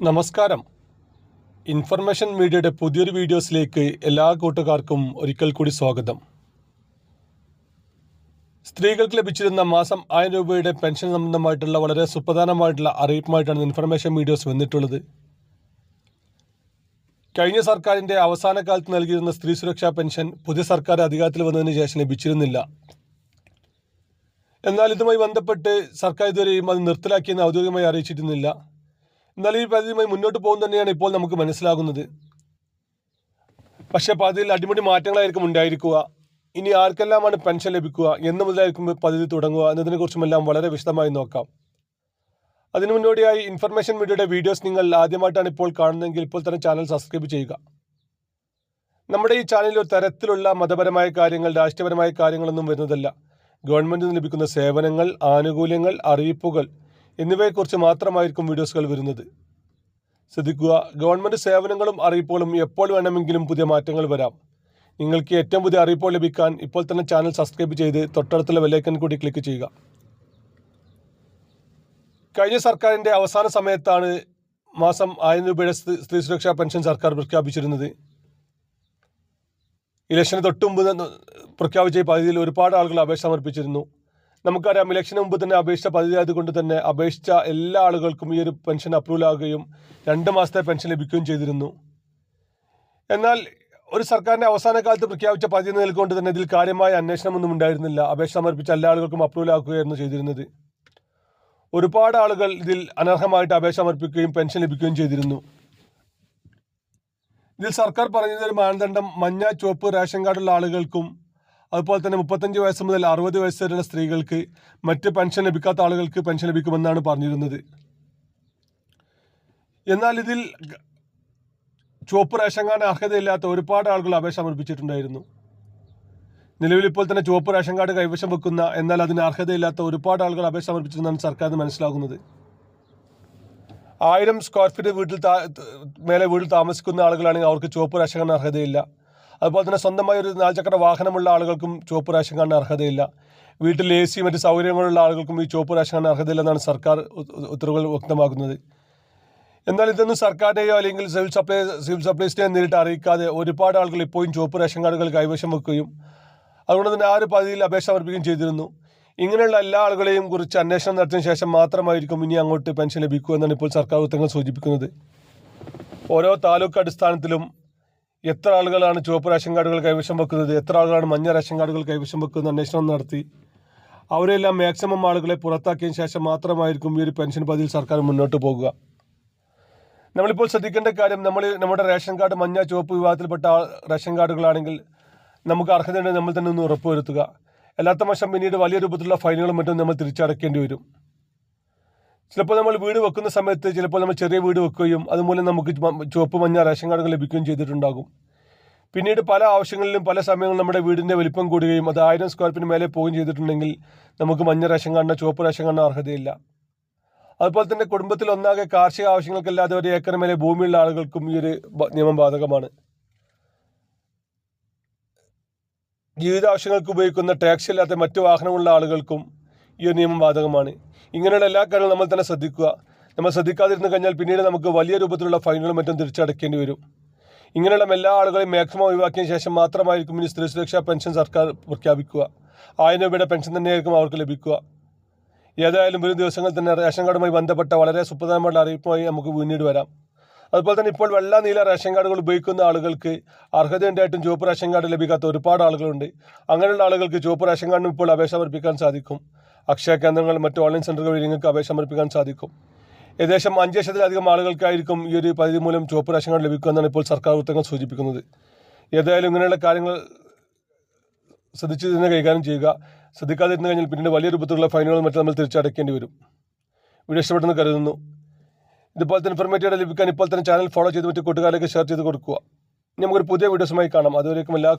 നമസ്കാരം. ഇൻഫർമേഷൻ മീഡിയയുടെ പുതിയൊരു വീഡിയോസിലേക്ക് എല്ലാ കൂട്ടുകാർക്കും ഒരിക്കൽ കൂടി സ്വാഗതം. സ്ത്രീകൾക്ക് ലഭിച്ചിരുന്ന മാസം 1000 രൂപയുടെ പെൻഷൻ സംബന്ധമായിട്ടുള്ള വളരെ സുപ്രധാനമായിട്ടുള്ള അറിയിപ്പുമായിട്ടാണ് ഇൻഫർമേഷൻ വീഡിയോസ് വന്നിട്ടുള്ളത്. കഴിഞ്ഞ സർക്കാരിൻ്റെ അവസാന കാലത്ത് നൽകിയിരുന്ന സ്ത്രീ സുരക്ഷാ പെൻഷൻ പുതിയ സർക്കാർ അധികാരത്തിൽ വന്നതിന് ശേഷം ലഭിച്ചിരുന്നില്ല. എന്നാൽ ഇതുമായി ബന്ധപ്പെട്ട് സർക്കാർ ഇതുവരെയും അത് നിർത്തലാക്കിയെന്ന് ഔദ്യോഗികമായി അറിയിച്ചിരുന്നില്ല. എന്നാൽ ഈ പദ്ധതിയുമായി മുന്നോട്ട് പോകും തന്നെയാണ് ഇപ്പോൾ നമുക്ക് മനസ്സിലാകുന്നത്. പക്ഷേ പദ്ധതിയിൽ അടിമുടി മാറ്റങ്ങളായിരിക്കും ഉണ്ടായിരിക്കുക. ഇനി ആർക്കെല്ലാമാണ് പെൻഷൻ ലഭിക്കുക, എന്ന് മുതലായിരിക്കും പദ്ധതി തുടങ്ങുക എന്നതിനെക്കുറിച്ചുമെല്ലാം വളരെ വിശദമായി നോക്കാം. അതിനു മുന്നോടിയായി ഇൻഫർമേഷൻ മീഡിയയുടെ വീഡിയോസ് നിങ്ങൾ ആദ്യമായിട്ടാണ് ഇപ്പോൾ കാണുന്നതെങ്കിൽ ഇപ്പോൾ തന്നെ ചാനൽ സബ്സ്ക്രൈബ് ചെയ്യുക. നമ്മുടെ ഈ ചാനലിൽ ഒരു തരത്തിലുള്ള മതപരമായ കാര്യങ്ങൾ, രാഷ്ട്രീയപരമായ കാര്യങ്ങളൊന്നും വരുന്നതല്ല. ഗവൺമെൻറ്റിൽ നിന്ന് ലഭിക്കുന്ന സേവനങ്ങൾ, ആനുകൂല്യങ്ങൾ, അറിയിപ്പുകൾ എന്നിവയെക്കുറിച്ച് മാത്രമായിരിക്കും വീഡിയോസുകൾ വരുന്നത്. ശ്രദ്ധിക്കുക, ഗവൺമെൻറ് സേവനങ്ങളും അറിയിപ്പുകളും എപ്പോൾ വേണമെങ്കിലും പുതിയ മാറ്റങ്ങൾ വരാം. നിങ്ങൾക്ക് ഏറ്റവും പുതിയ അറിയിപ്പുകൾ ലഭിക്കാൻ ഇപ്പോൾ തന്നെ ചാനൽ സബ്സ്ക്രൈബ് ചെയ്ത് തൊട്ടടുത്തുള്ള ബെല്ലൈക്കൺ കൂടി ക്ലിക്ക് ചെയ്യുക. കഴിഞ്ഞ സർക്കാരിൻ്റെ അവസാന സമയത്താണ് മാസം 1000 രൂപയുടെ സ്ത്രീ സുരക്ഷാ പെൻഷൻ സർക്കാർ പ്രഖ്യാപിച്ചിരുന്നത്. ഇലക്ഷന് തൊട്ടുമുമ്പ് പ്രഖ്യാപിച്ച ഈ പദ്ധതിയിൽ ഒരുപാട് ആളുകൾ അപേക്ഷ സമർപ്പിച്ചിരുന്നു. നമുക്കറിയാം, ഇലക്ഷന് മുമ്പ് തന്നെ അപേക്ഷിച്ച പദ്ധതി ആയതുകൊണ്ട് തന്നെ അപേക്ഷിച്ച എല്ലാ ആളുകൾക്കും ഈ ഒരു പെൻഷൻ അപ്രൂവൽ ആകുകയും 2 മാസത്തെ പെൻഷൻ ലഭിക്കുകയും ചെയ്തിരുന്നു. എന്നാൽ ഒരു സർക്കാരിൻ്റെ അവസാന കാലത്ത് പ്രഖ്യാപിച്ച പദ്ധതി നിൽക്കൊണ്ട് തന്നെ ഇതിൽ കാര്യമായ അന്വേഷണമൊന്നും ഉണ്ടായിരുന്നില്ല. അപേക്ഷ സമർപ്പിച്ച എല്ലാ ആളുകൾക്കും അപ്രൂവൽ ആക്കുകയായിരുന്നു ചെയ്തിരുന്നത്. ഒരുപാട് ആളുകൾ ഇതിൽ അനർഹമായിട്ട് അപേക്ഷ സമർപ്പിക്കുകയും പെൻഷൻ ലഭിക്കുകയും ചെയ്തിരുന്നു. ഇതിൽ സർക്കാർ പറഞ്ഞതൊരു മാനദണ്ഡം മഞ്ഞ, ചുവപ്പ് റേഷൻ കാർഡുള്ള ആളുകൾക്കും അതുപോലെ തന്നെ 35 വയസ്സ് മുതൽ 60 വയസ്സ് വരെയുള്ള സ്ത്രീകൾക്ക്, മറ്റ് പെൻഷൻ ലഭിക്കാത്ത ആളുകൾക്ക് പെൻഷൻ ലഭിക്കുമെന്നാണ് പറഞ്ഞിരുന്നത്. എന്നാൽ ഇതിൽ ചുവപ്പ് റേഷൻ കാർഡിന് അർഹതയില്ലാത്ത ഒരുപാട് ആളുകൾ അപേക്ഷ സമർപ്പിച്ചിട്ടുണ്ടായിരുന്നു. നിലവിൽ ഇപ്പോൾ തന്നെ ചുവപ്പ് റേഷൻ കാർഡ് കൈവശം വെക്കുന്ന എന്നാൽ അതിന് അർഹതയില്ലാത്ത ഒരുപാട് ആളുകൾ അപേക്ഷ സമർപ്പിച്ചതെന്നാണ് സർക്കാരിന് മനസ്സിലാകുന്നത്. 1000 സ്ക്വയർ ഫീറ്റ് മേലെ വീട്ടിൽ താമസിക്കുന്ന ആളുകളാണെങ്കിൽ അവർക്ക് ചുവപ്പ് റേഷൻ കാർഡിന് അർഹതയില്ല. അതുപോലെ തന്നെ സ്വന്തമായി ഒരു 4 ചക്ര വാഹനമുള്ള ആളുകൾക്കും ചുവപ്പ് റേഷൻ കാർഡിന് അർഹതയില്ല. വീട്ടിൽ AC മറ്റ് സൗകര്യങ്ങളുള്ള ആളുകൾക്കും ഈ ചുവപ്പ് റേഷൻ കാർഡിന് അർഹതയില്ലെന്നാണ് സർക്കാർ ഉത്തരവുകൾ വ്യക്തമാക്കുന്നത്. എന്നാൽ ഇതൊന്നും സർക്കാരിനെയോ അല്ലെങ്കിൽ സിവിൽ സപ്ലൈസിനെയോ നേരിട്ട് അറിയിക്കാതെ ഒരുപാട് ആളുകൾ ഇപ്പോഴും ചുവപ്പ് റേഷൻ കാർഡുകൾ കൈവശം വെക്കുകയും അതുകൊണ്ട് തന്നെ ആ ഒരു പദ്ധതിയിൽ അപേക്ഷ സമർപ്പിക്കുകയും ചെയ്തിരുന്നു. ഇങ്ങനെയുള്ള എല്ലാ ആളുകളെയും കുറിച്ച് അന്വേഷണം നടത്തിയ ശേഷം മാത്രമായിരിക്കും ഇനി അങ്ങോട്ട് പെൻഷൻ ലഭിക്കുക എന്നാണ് ഇപ്പോൾ സർക്കാർ വൃത്തങ്ങൾ സൂചിപ്പിക്കുന്നത്. ഓരോ താലൂക്ക് അടിസ്ഥാനത്തിലും എത്ര ആളുകളാണ് ചുവപ്പ് റേഷൻ കാർഡുകൾ കൈവശം വെക്കുന്നത്, എത്ര ആളുകളാണ് മഞ്ഞ റേഷൻ കാർഡുകൾ കൈവശം വെക്കുന്നത് അന്വേഷണം നടത്തി അവരെല്ലാം മാക്സിമം ആളുകളെ പുറത്താക്കിയതിന് ശേഷം മാത്രമായിരിക്കും ഈ ഒരു പെൻഷൻ പദ്ധതിയിൽ സർക്കാർ മുന്നോട്ട് പോകുക. നമ്മളിപ്പോൾ ശ്രദ്ധിക്കേണ്ട കാര്യം, നമ്മുടെ റേഷൻ കാർഡ് മഞ്ഞ, ചുവപ്പ് വിഭാഗത്തിൽപ്പെട്ട റേഷൻ കാർഡുകളാണെങ്കിൽ നമുക്ക് അർഹതയുണ്ടെങ്കിൽ നമ്മൾ തന്നെ ഒന്ന് ഉറപ്പുവരുത്തുക. അല്ലാത്ത പക്ഷം പിന്നീട് വലിയ രൂപത്തിലുള്ള ഫൈനുകളും മറ്റും നമ്മൾ തിരിച്ചടക്കേണ്ടി വരും. ചിലപ്പോൾ നമ്മൾ വീട് വെക്കുന്ന സമയത്ത് ചിലപ്പോൾ നമ്മൾ ചെറിയ വീട് വെക്കുകയും അതുമൂലം നമുക്ക് ചുവപ്പ് മഞ്ഞ റേഷൻ കാർഡുകൾ ലഭിക്കുകയും ചെയ്തിട്ടുണ്ടാകും. പിന്നീട് പല ആവശ്യങ്ങളിലും പല സമയങ്ങളിലും നമ്മുടെ വീടിൻ്റെ വലിപ്പം കൂടുകയും അത് 1000 സ്ക്വയർ ഫീറ്റിന് മേലെ പോവുകയും ചെയ്തിട്ടുണ്ടെങ്കിൽ നമുക്ക് മഞ്ഞ റേഷൻ കാർഡിനോ ചുവപ്പ് റേഷൻ കാർഡിനോ അർഹതയില്ല. അതുപോലെ തന്നെ കുടുംബത്തിൽ ഒന്നാകെ കാർഷിക ആവശ്യങ്ങൾക്കല്ലാതെ 1 ഏക്കർ മേലെ ഭൂമിയുള്ള ആളുകൾക്കും ഈ ഒരു നിയമം ബാധകമാണ്. ജീവിതാവശ്യങ്ങൾക്ക് ഉപയോഗിക്കുന്ന ടാക്സി അല്ലാത്ത മറ്റു വാഹനമുള്ള ആളുകൾക്കും ഈ ഒരു നിയമം ബാധകമാണ്. ഇങ്ങനെയുള്ള എല്ലാ കാര്യങ്ങളും നമ്മൾ തന്നെ ശ്രദ്ധിക്കുക. നമ്മൾ ശ്രദ്ധിക്കാതിരുന്നു കഴിഞ്ഞാൽ പിന്നീട് നമുക്ക് വലിയ രൂപത്തിലുള്ള ഫൈനുകളും മറ്റും തിരിച്ചടക്കേണ്ടി വരും. ഇങ്ങനെയുള്ള എല്ലാ ആളുകളെയും മാക്സിമം ഒഴിവാക്കിയ ശേഷം മാത്രമായിരിക്കും ഇനി സ്ത്രീ സുരക്ഷാ പെൻഷൻ സർക്കാർ പ്രഖ്യാപിക്കുക. 1000 രൂപയുടെ പെൻഷൻ തന്നെയായിരിക്കും അവർക്ക് ലഭിക്കുക. ഏതായാലും വരും ദിവസങ്ങളിൽ തന്നെ റേഷൻ കാർഡുമായി ബന്ധപ്പെട്ട വളരെ സുപ്രധാനമായ അറിയിപ്പുമായി നമുക്ക് പിന്നീട് വരാം. അതുപോലെ തന്നെ ഇപ്പോൾ വെള്ള, നീല റേഷൻ കാർഡുകൾ ഉപയോഗിക്കുന്ന ആളുകൾക്ക് അർഹതയുണ്ടായിട്ടും ചുവപ്പ് റേഷൻ കാർഡ് ലഭിക്കാത്ത ഒരുപാട് ആളുകളുണ്ട്. അങ്ങനെയുള്ള ആളുകൾക്ക് ചുവപ്പ് റേഷൻ കാർഡിന് ഇപ്പോൾ അപേക്ഷ സമർപ്പിക്കാൻ സാധിക്കും. അക്ഷയ കേന്ദ്രങ്ങൾ, മറ്റ് ഓൺലൈൻ സെൻ്ററുകൾ വഴി നിങ്ങൾക്ക് അപേക്ഷ സമർപ്പിക്കാൻ സാധിക്കും. ഏകദേശം 5 ലക്ഷത്തിലധികം ആളുകൾക്കായിരിക്കും ഈ ഒരു പദ്ധതി മൂലം ചുവപ്പ് റേഷൻ കാർഡ് ലഭിക്കുമെന്നാണ് ഇപ്പോൾ സർക്കാർ വൃത്തങ്ങൾ സൂചിപ്പിക്കുന്നത്. ഏതായാലും ഇങ്ങനെയുള്ള കാര്യങ്ങൾ ശ്രദ്ധിച്ച് തന്നെ കൈകാര്യം ചെയ്യുക. ശ്രദ്ധിക്കാതിരുന്നു കഴിഞ്ഞാൽ പിന്നീട് വലിയ രൂപത്തിലുള്ള ഫൈനുകൾ മറ്റും നമ്മൾ തിരിച്ചടക്കേണ്ടി വരും. വീഡിയോ ഇഷ്ടപ്പെട്ടെന്ന് കരുതുന്നു. ഇതുപോലത്തെ ഇൻഫർമേറ്റീവ് ലഭിക്കാൻ ഇപ്പോൾ തന്നെ ചാനൽ ഫോളോ ചെയ്ത് മറ്റു കൂട്ടുകാരിലേക്ക് ഷെയർ ചെയ്ത് കൊടുക്കുക. നമുക്കൊരു പുതിയ വീഡിയോസുമായി കാണാം. അതുവരേക്കും എല്ലാ